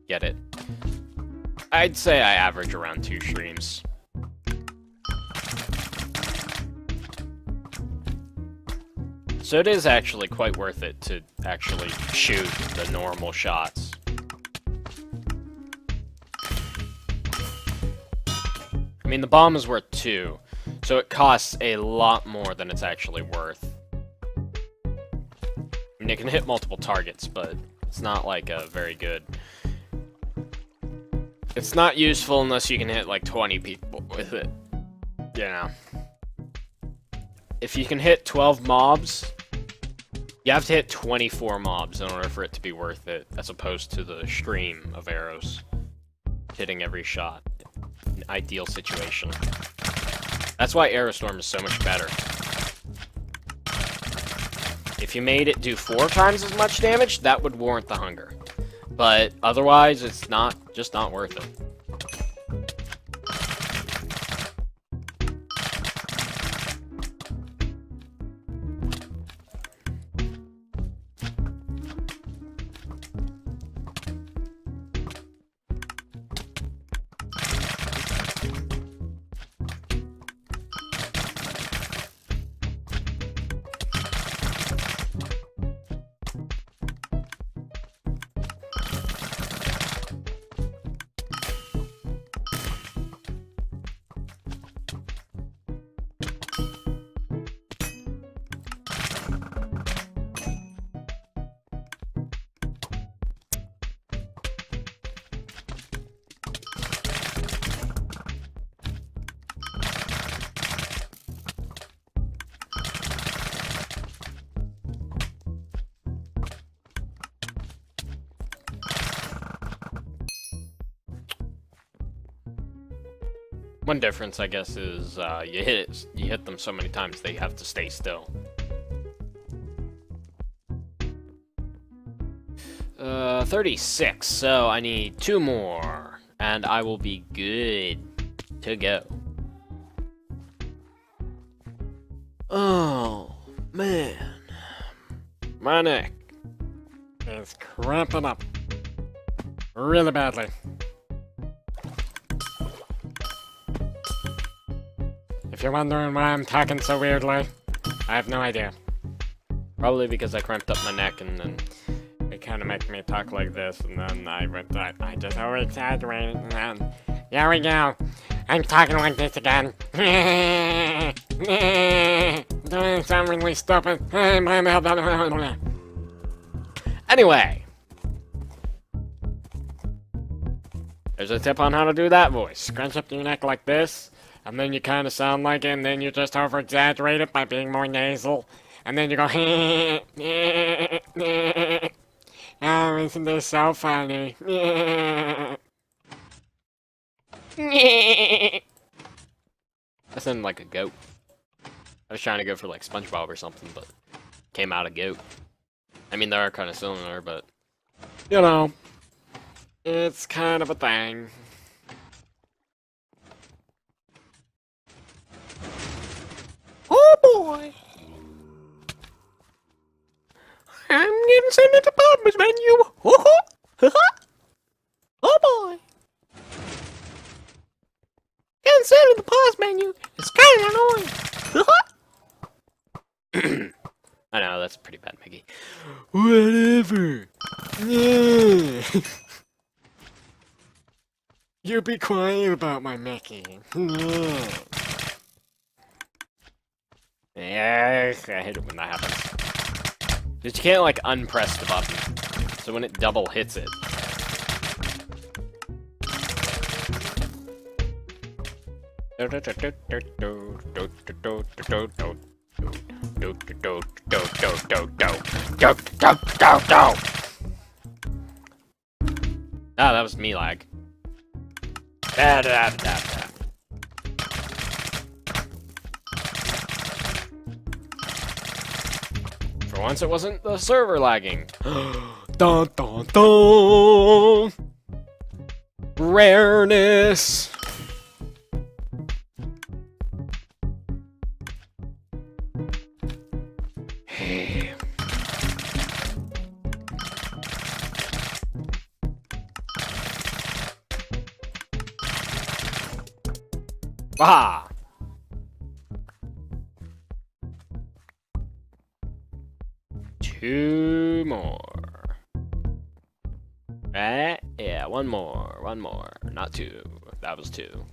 get it. I'd say I average around 2 streams. So it is actually quite worth it to actually shoot the normal shots. I mean, the bomb is worth 2, so it costs a lot more than it's actually worth. I mean, it can hit multiple targets, but it's not like a very good... It's not useful unless you can hit like 20 people with it, you know. If you can hit 12 mobs, you have to hit 24 mobs in order for it to be worth it, as opposed to the stream of arrows hitting every shot. An ideal situation. That's why Aerostorm is so much better. If you made it do 4 times as much damage, that would warrant the hunger. But otherwise, it's just not worth it. One difference, I guess, is you hit them so many times they have to stay still. 36, so I need 2 more, and I will be good to go. Oh, man. My neck is cramping up really badly. If you're wondering why I'm talking so weirdly, I have no idea. Probably because I cramped up my neck and then it kind of makes me talk like this, and then I just over-exaggerate, and then here we go. I'm talking like this again. Doesn't sound really stupid. Anyway. There's a tip on how to do that voice. Scrunch up your neck like this. And then you kind of sound like it, and then you just over-exaggerate it by being more nasal. And then you go, oh, isn't this so funny? I sounded like a goat. I was trying to go for like SpongeBob or something, but came out a goat. I mean, they are kind of similar, but, you know, it's kind of a thing. Oh boy! I'm getting sent into Bob's menu! Oh boy! Getting sent into the pause menu! It's kinda annoying! I know, that's pretty bad, Mickey. Whatever! You be quiet about my Mickey. Yeah, I hate it when that happens. Because you can't, like, unpress the button. So when it double hits it. Ah, that was me lag. For once, it wasn't the server lagging. Dun dun dun! Rareness! Ah! Two more. Right? Yeah, one more. Not two. That was two.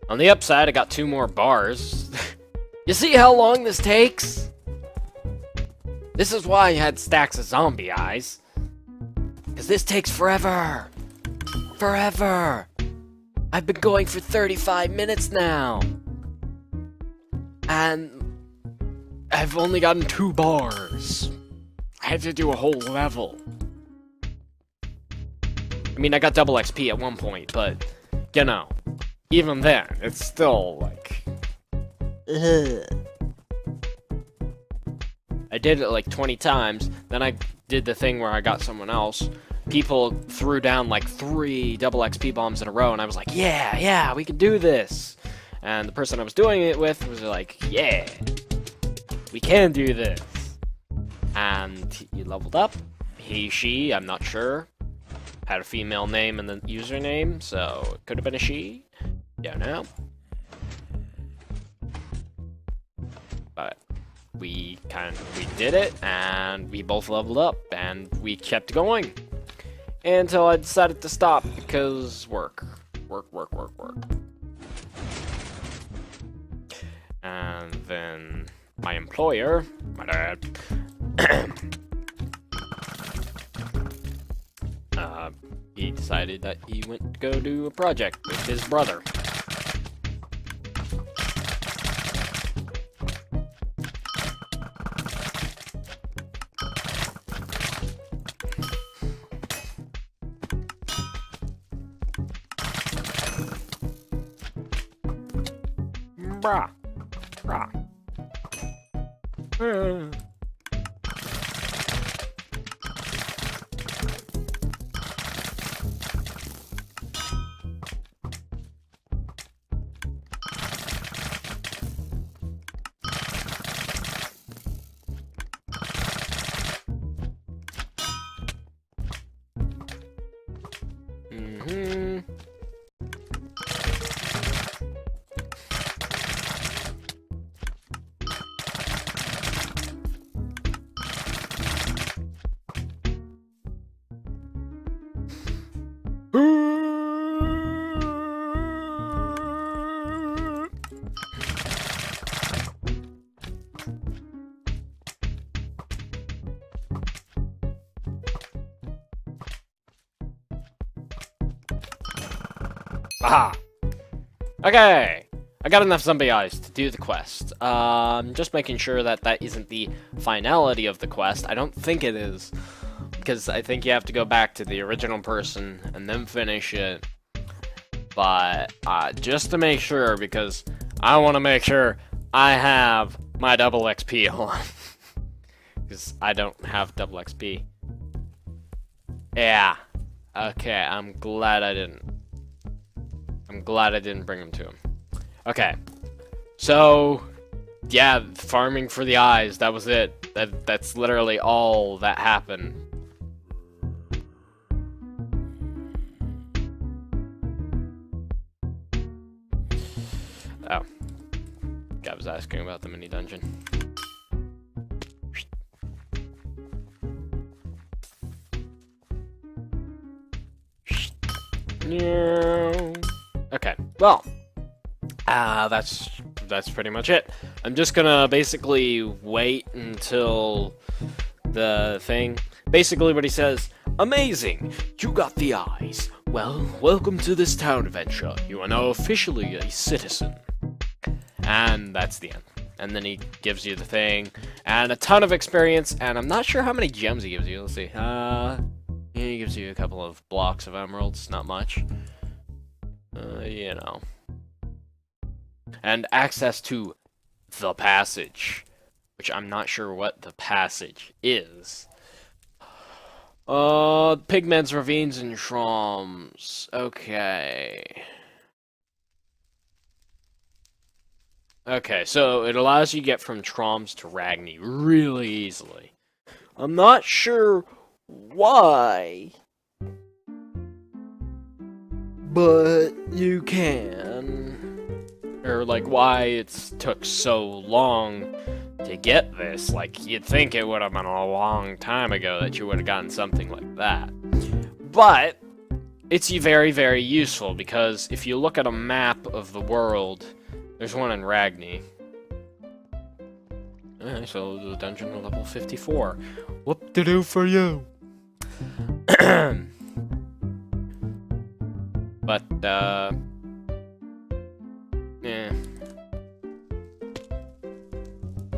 On the upside, I got two more bars. You see how long this takes? This is why I had stacks of zombie eyes. Because this takes forever. Forever. I've been going for 35 minutes now. And I've only gotten 2 bars. I had to do a whole level. I mean, I got double XP at one point, but, you know, even then, it's still, like... I did it like 20 times, then I did the thing where I got someone else. People threw down like 3 double XP bombs in a row, and I was like, yeah, we can do this. And the person I was doing it with was like, yeah, we can do this. And he leveled up. He, she, I'm not sure. Had a female name in the username, so it could have been a she. Don't know. But we did it, and we both leveled up, and we kept going. Until I decided to stop because work. And then my employer, my dad, he decided that he went to go do a project with his brother. Brah. Aha! Okay! I got enough zombie eyes to do the quest. Just making sure that that isn't the finality of the quest. I don't think it is. Because I think you have to go back to the original person and then finish it. But, just to make sure, because I want to make sure I have my double XP on. Because I don't have double XP. Yeah. Okay, I'm glad I didn't bring him to him. Okay. So, yeah, farming for the eyes, that was it. That's literally all that happened. Oh. Guy was asking about the mini dungeon. No. Okay, well, that's pretty much it. I'm just gonna basically wait until the thing. Basically what he says, amazing, you got the eyes. Well, welcome to this town adventure. You are now officially a citizen. And that's the end. And then he gives you the thing, and a ton of experience, and I'm not sure how many gems he gives you. Let's see. He gives you a couple of blocks of emeralds, not much. You know. And access to the passage, which I'm not sure what the passage is. Pigmen's ravines and shrooms. Okay. Okay, so it allows you to get from Troms to Ragni really easily. I'm not sure why, but you can. or like why it's took so long to get this. Like, you'd think it would have been a long time ago that you would have gotten something like that. But it's very, very useful, because if you look at a map of the world, there's one in Ragni. Alright, so the dungeon level 54. Whoop-de-doo for you! But, yeah.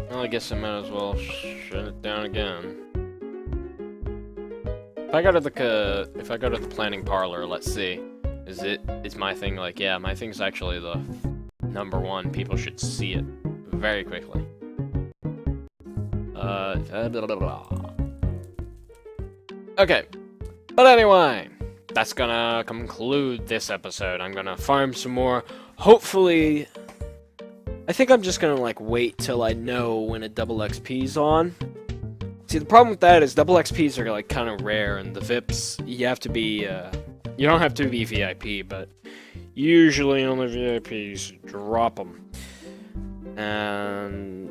Well, I guess I might as well shut it down again. If I go to the planning parlor, let's see. Is my thing like, yeah, my thing's actually the #1. People should see it very quickly. Okay. But anyway, that's gonna conclude this episode. I'm gonna farm some more. Hopefully, I think I'm just gonna like wait till I know when a double XP's on. See, the problem with that is double XPs are like kind of rare, and the VIPs, you have to be, you don't have to be VIP, but usually only VIPs drop them. And,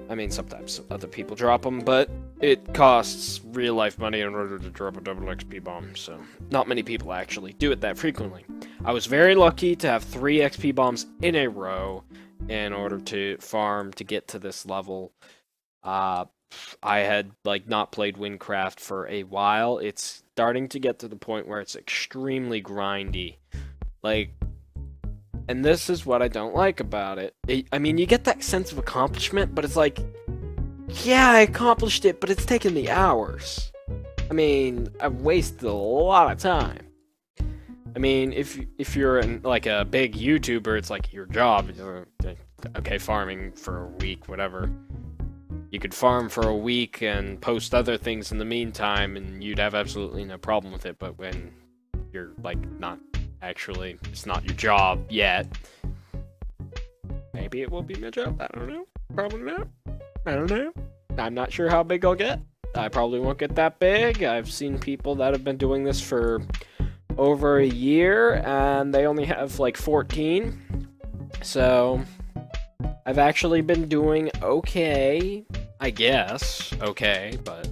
I mean, sometimes other people drop them, but it costs real life money in order to drop a double XP bomb, so not many people actually do it that frequently. I was very lucky to have 3 XP bombs in a row in order to farm to get to this level. I had like not played Wynncraft for a while. It's starting to get to the point where it's extremely grindy. Like, and this is what I don't like about it. I mean, you get that sense of accomplishment, but it's like, yeah, I accomplished it, but it's taken me hours. I mean, I've wasted a lot of time. I mean, if you're like a big YouTuber, it's like your job. Okay, farming for a week, whatever. You could farm for a week and post other things in the meantime, and you'd have absolutely no problem with it. But when you're like not actually, it's not your job yet. Maybe it will be my job. I don't know. Probably not. I don't know. I'm not sure how big I'll get. I probably won't get that big. I've seen people that have been doing this for over a year, and they only have like 14. So I've actually been doing okay, I guess. Okay, but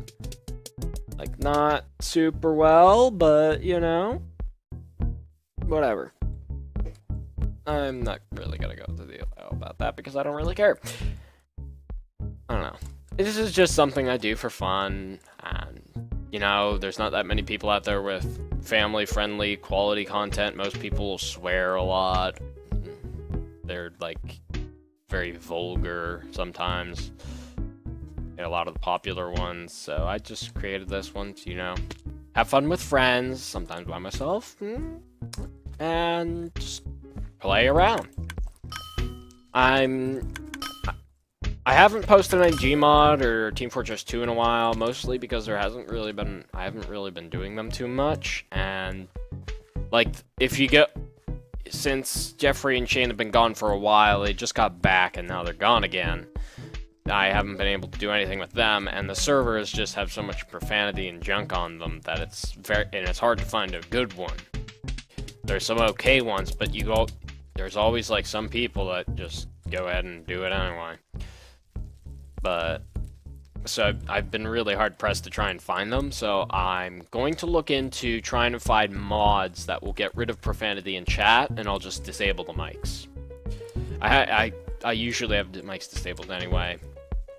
like not super well, but you know, whatever. I'm not really gonna go into detail about that because I don't really care. I don't know. This is just something I do for fun, and you know, there's not that many people out there with family-friendly quality content. Most people swear a lot. They're like very vulgar sometimes. A lot of the popular ones, so I just created this one to, you know, have fun with friends, sometimes by myself, and just play around. I haven't posted any Gmod or Team Fortress 2 in a while, mostly because I haven't really been doing them too much, and like if you get, since Jeffrey and Shane have been gone for a while, they just got back and now they're gone again. I haven't been able to do anything with them, and the servers just have so much profanity and junk on them that it's hard to find a good one. There's some okay ones, but there's always like some people that just go ahead and do it anyway. But so I've been really hard pressed to try and find them, so I'm going to look into trying to find mods that will get rid of profanity in chat, and I'll just disable the mics. I usually have the mics disabled anyway,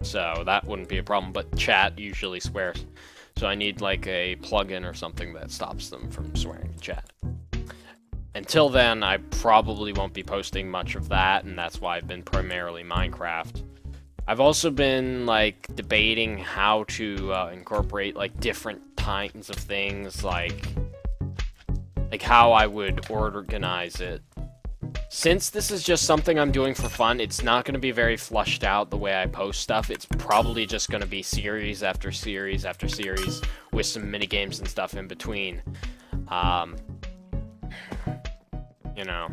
so that wouldn't be a problem, but chat usually swears. So I need like a plugin or something that stops them from swearing in chat. Until then, I probably won't be posting much of that, and that's why I've been primarily Minecraft. I've also been like debating how to incorporate like different kinds of things, like how I would organize it. Since this is just something I'm doing for fun, it's not going to be very flushed out the way I post stuff. It's probably just going to be series after series after series with some minigames and stuff in between. You know,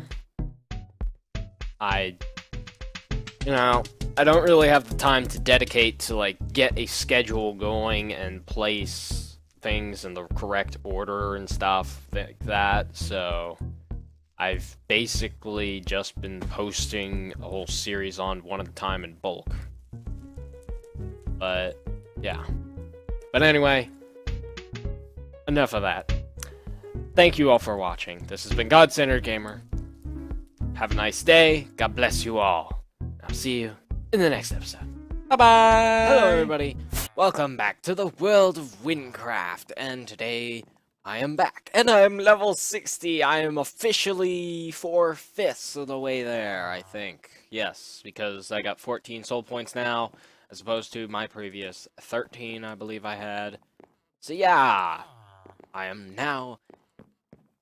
I don't really have the time to dedicate to like get a schedule going and place things in the correct order and stuff like that, so I've basically just been posting a whole series on one at a time in bulk. But, yeah. But anyway, enough of that. Thank you all for watching. This has been God-Centered Gamer. Have a nice day. God bless you all. I'll see you in the next episode. Bye-bye! Hello, everybody. Welcome back to the world of Wynncraft. And today, I am back. And I am level 60. I am officially 4/5 of the way there, I think. Yes, because I got 14 soul points now, as opposed to my previous 13, I believe I had. So yeah, I am now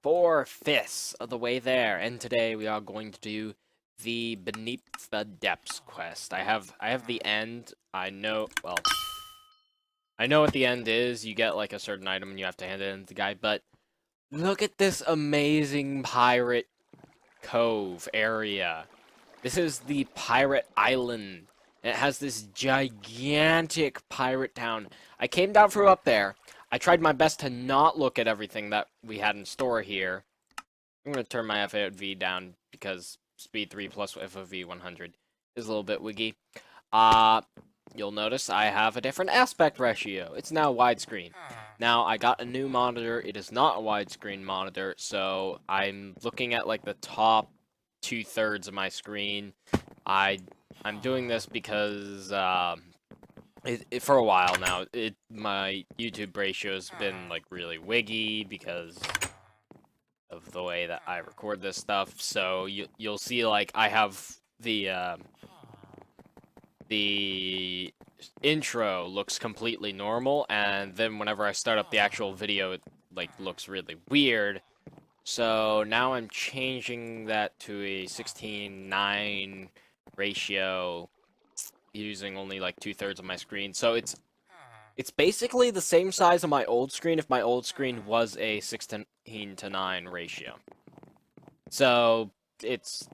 4/5 of the way there. And today, we are going to do the Beneath the Depths quest. I have the end. I know what the end is. You get like a certain item and you have to hand it in to the guy, but look at this amazing pirate cove area. This is the pirate island. And it has this gigantic pirate town. I came down from up there. I tried my best to not look at everything that we had in store here. I'm going to turn my FOV down because speed 3 plus FOV 100 is a little bit wiggy. You'll notice I have a different aspect ratio. It's now widescreen. Now, I got a new monitor. It is not a widescreen monitor, so I'm looking at like the top 2/3 of my screen. I'm doing this because for a while now, my YouTube ratio has been like really wiggy because of the way that I record this stuff. So you'll see like I have the intro looks completely normal, and then whenever I start up the actual video, it like looks really weird. So now I'm changing that to a 16:9 ratio, using only like 2/3 of my screen. So it's basically the same size of my old screen if my old screen was a 16:9 ratio. So it's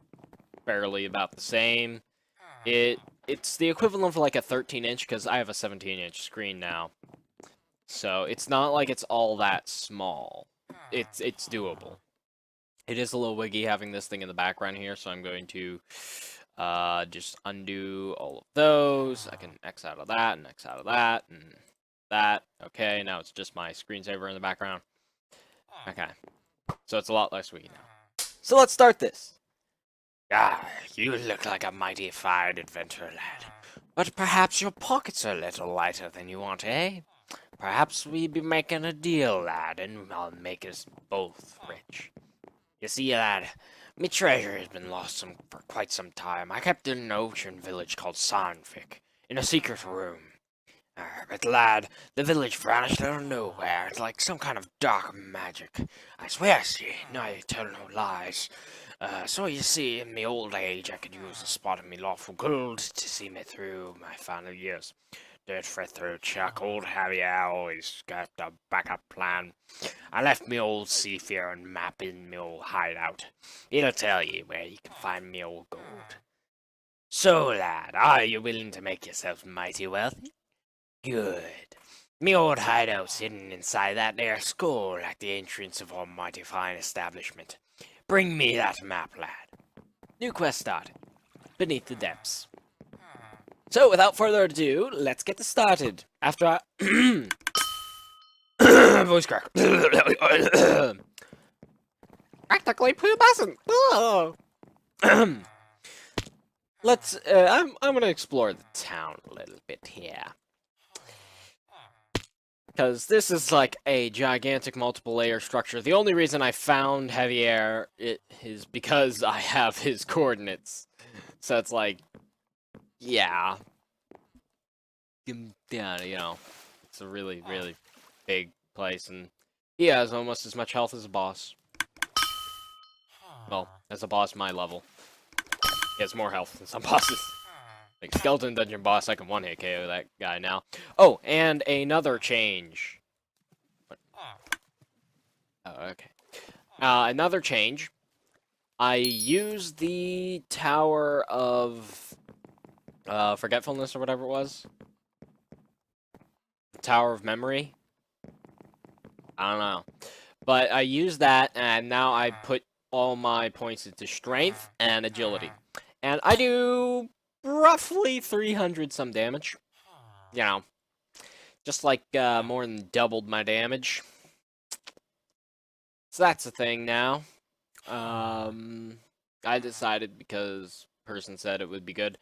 barely about the same. It's the equivalent of like a 13-inch because I have a 17-inch screen now. So it's not like it's all that small. It's doable. It is a little wiggy having this thing in the background here, so I'm going to just undo all of those. I can X out of that and X out of that and that. Okay, now it's just my screensaver in the background. Okay, so it's a lot less wiggy now. So let's start this. Ah, you look like a mighty fine adventurer, lad. But perhaps your pockets are a little lighter than you want, eh? Perhaps we be making a deal, lad, and I'll make us both rich. You see, lad, me treasure has been lost for quite some time. I kept it in an ocean village called Sanvik, in a secret room. But lad, the village vanished out of nowhere. It's like some kind of dark magic. I swear, see, no, I tell no lies. So you see, in me old age, I could use a spot of me lawful gold to see me through my final years. Don't fret through, Chuck. Old Javier always got a backup plan. I left me old seafaring map in me old hideout. It'll tell you where you can find me old gold. So, lad, are you willing to make yourself mighty wealthy? Good. Me old hideout's hidden inside that there skull at the entrance of our mighty fine establishment. Bring me that map, lad. New quest started. Beneath the Depths. So, without further ado, let's get this started. After I... voice crack. Practically pubescent. Oh. Let's, I'm gonna explore the town a little bit here. Because this is like a gigantic multiple layer structure. The only reason I found Javier is because I have his coordinates. So it's like, yeah. Yeah, you know, it's a really, really big place, and he has almost as much health as a boss. Well, as a boss my level. He has more health than some bosses. Like, Skeleton Dungeon boss, I can one-hit KO that guy now. Oh, and another change. Oh, okay. Another change. I used the Tower of... Forgetfulness or whatever it was. The Tower of Memory. I don't know. But I used that, and now I put all my points into strength and agility. And I do roughly 300 some damage. You know, just like more than doubled my damage. So that's a thing now. I decided because person said it would be good.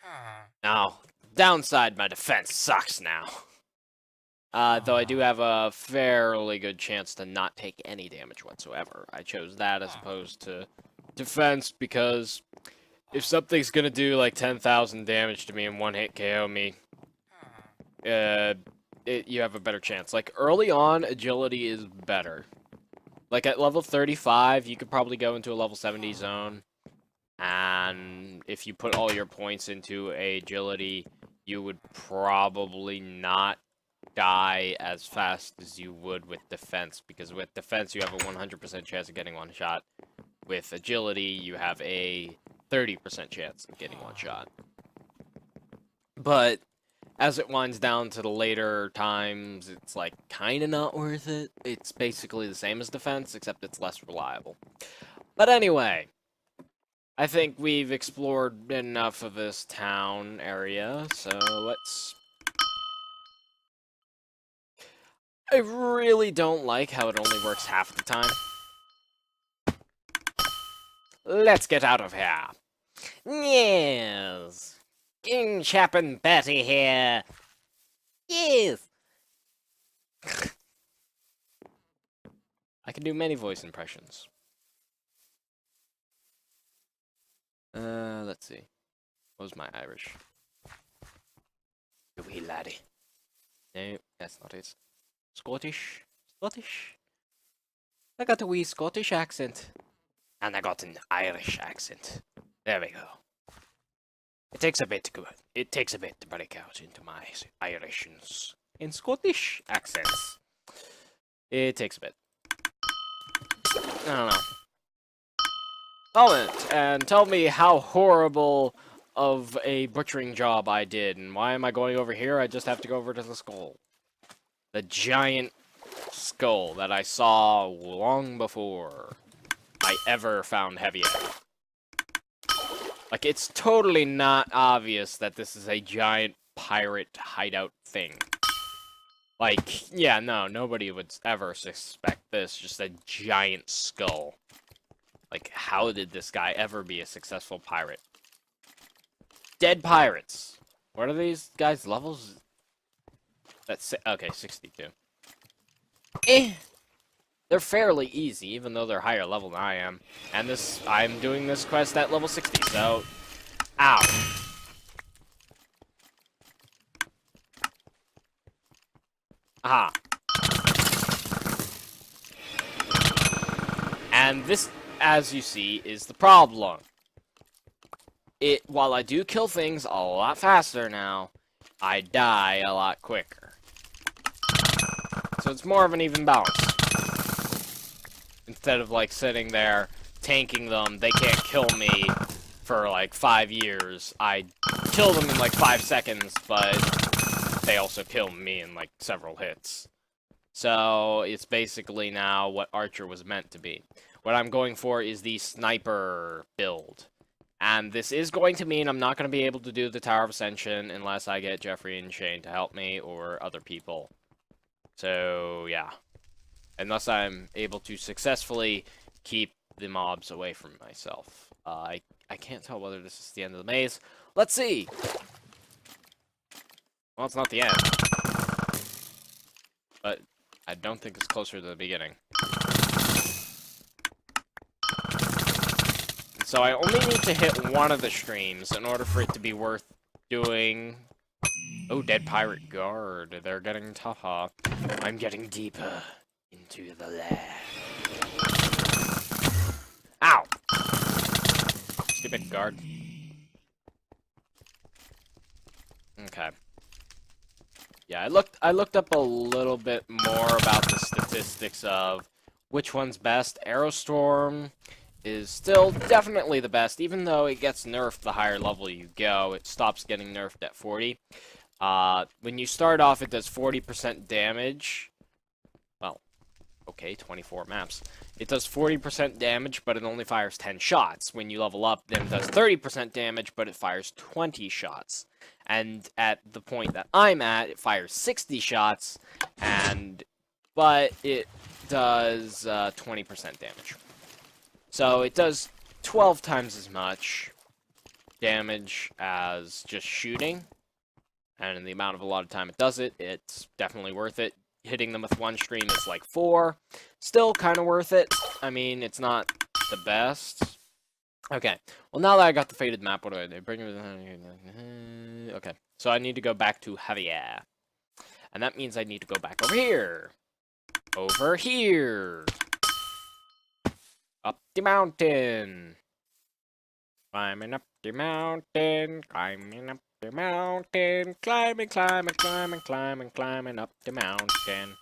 Now, downside, my defense sucks now. Though I do have a fairly good chance to not take any damage whatsoever. I chose that as opposed to defense because if something's gonna do like 10,000 damage to me and one hit KO me, you have a better chance. Like, early on, agility is better. Like, at level 35, you could probably go into a level 70 zone. And if you put all your points into agility, you would probably not die as fast as you would with defense. Because with defense, you have a 100% chance of getting one shot. With agility, you have a 30% chance of getting one shot. But as it winds down to the later times, it's like kind of not worth it. It's basically the same as defense, except it's less reliable. But anyway, I think we've explored enough of this town area, so let's... I really don't like how it only works half the time. Let's get out of here. Yes. King Chap and Betty here. Yes. I can do many voice impressions. Let's see. What was my Irish? You wee laddie. No, that's not it. Scottish? Scottish? I got a wee Scottish accent. And I got an Irish accent. There we go. It takes a bit to break out into my Irish and Scottish accents. It takes a bit. I don't know. Comment and tell me how horrible of a butchering job I did, and why am I going over here? I just have to go over to the skull. The giant skull that I saw long before I ever found heavy egg. Like, it's totally not obvious that this is a giant pirate hideout thing. Like, yeah, no, nobody would ever suspect this, just a giant skull. Like, how did this guy ever be a successful pirate? Dead pirates. What are these guys' levels? That's okay, 62. They're fairly easy, even though they're higher level than I am. And I'm doing this quest at level 60, so... Ow. Aha. And this, as you see, is the problem. While I do kill things a lot faster now, I die a lot quicker. So it's more of an even balance. Instead of, like, sitting there, tanking them, they can't kill me for, like, 5 years. I kill them in, like, 5 seconds, but they also kill me in, like, several hits. So, it's basically now what Archer was meant to be. What I'm going for is the sniper build. And this is going to mean I'm not going to be able to do the Tower of Ascension unless I get Jeffrey and Shane to help me, or other people. So, yeah. Unless I'm able to successfully keep the mobs away from myself. I can't tell whether this is the end of the maze. Let's see! Well, it's not the end. But I don't think it's closer to the beginning. So I only need to hit one of the streams in order for it to be worth doing. Oh, Dead Pirate Guard. They're getting tougher. I'm getting deeper into the lair. Ow! Stupid guard. Okay. Yeah, I looked up a little bit more about the statistics of which one's best. Aerostorm is still definitely the best, even though it gets nerfed the higher level you go. It stops getting nerfed at 40. When you start off, it does 40% damage. Well, okay. okay, 24 maps. It does 40% damage, but it only fires 10 shots. When you level up, then it does 30% damage, but it fires 20 shots. And at the point that I'm at, it fires 60 shots, but it does 20% damage. So it does 12 times as much damage as just shooting. And in the amount of a lot of time it does it, it's definitely worth it. Hitting them with one stream is like 4. Still kind of worth it. I mean, it's not the best. Okay. Well, now that I got the faded map, what do I do? Bring it. Okay. So I need to go back to Javier. And that means I need to go back over here. Over here. Up the mountain. Climbing up the mountain. Climbing up the mountain, climbing, climbing, climbing, climbing, climbing up the mountain.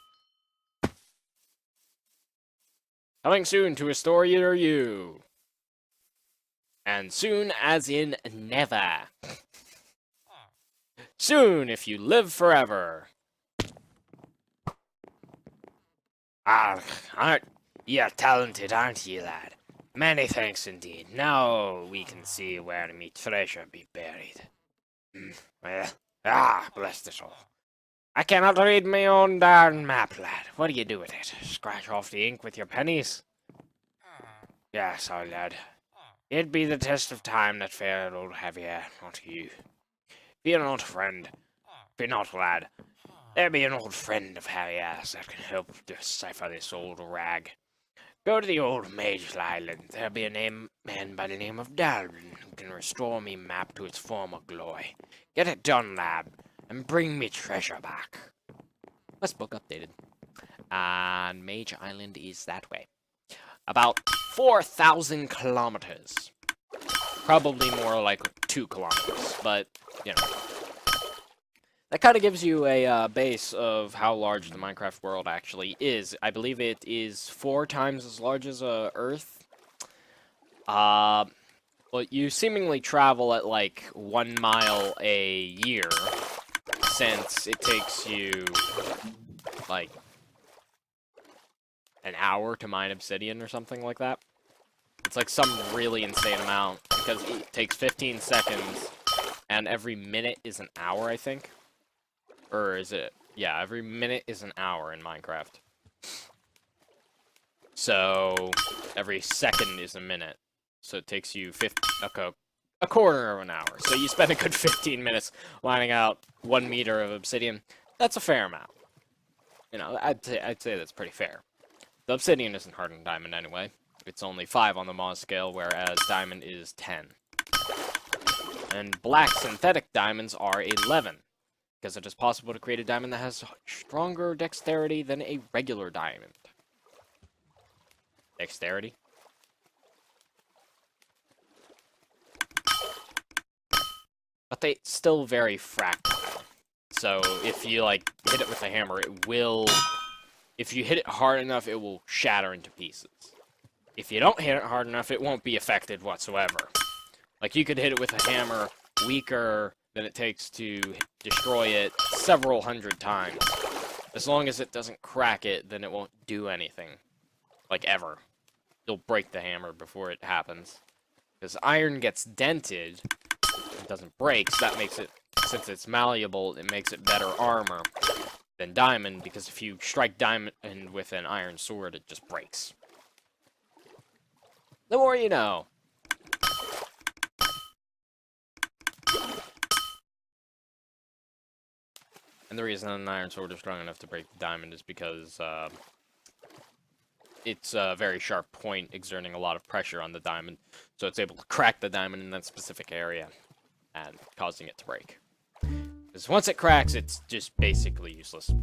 Coming soon to a story near you. And soon as in never. Soon if you live forever. Aren't you talented, aren't you, lad? Many thanks indeed. Now we can see where me treasure be buried. Well, bless the soul. I cannot read my own darn map, lad. What do you do with it? Scratch off the ink with your pennies? Yes, our lad. It be the test of time that fair old Javier, not you. Be an old friend. Be not, lad. There be an old friend of Javier's that can help decipher this old rag. Go to the old Mage Island. There be a man by the name of Dalvin who can restore me map to its former glory. Get it done, lad, and bring me treasure back. Quest book updated. And Mage Island is that way. About 4,000 kilometers. Probably more like 2 kilometers, but, you know. That kind of gives you a base of how large the Minecraft world actually is. I believe it is 4 times as large as Earth. But you seemingly travel at like 1 mile a year, since it takes you like an hour to mine obsidian or something like that. It's like some really insane amount, because it takes 15 seconds, and every minute is an hour, I think. Or is it? Yeah, every minute is an hour in Minecraft. So, every second is a minute. So it takes you a quarter of an hour. So you spend a good 15 minutes lining out 1 meter of obsidian. That's a fair amount. You know, I'd say that's pretty fair. The obsidian isn't hardened diamond anyway. It's only 5 on the Moz scale, whereas diamond is 10. And black synthetic diamonds are 11. Because it is possible to create a diamond that has stronger dexterity than a regular diamond. Dexterity? But they still very fractal. So if you, like, hit it with a hammer, it will... If you hit it hard enough, it will shatter into pieces. If you don't hit it hard enough, it won't be affected whatsoever. Like, you could hit it with a hammer weaker than it takes to destroy it several hundred times. As long as it doesn't crack it, then it won't do anything. Like, ever. You'll break the hammer before it happens. Because iron gets dented, it doesn't break, so that makes it, since it's malleable, it makes it better armor than diamond, because if you strike diamond with an iron sword, it just breaks. The more you know. And the reason an iron sword is strong enough to break the diamond is because it's a very sharp point exerting a lot of pressure on the diamond, so it's able to crack the diamond in that specific area and causing it to break. Because once it cracks, it's just basically useless.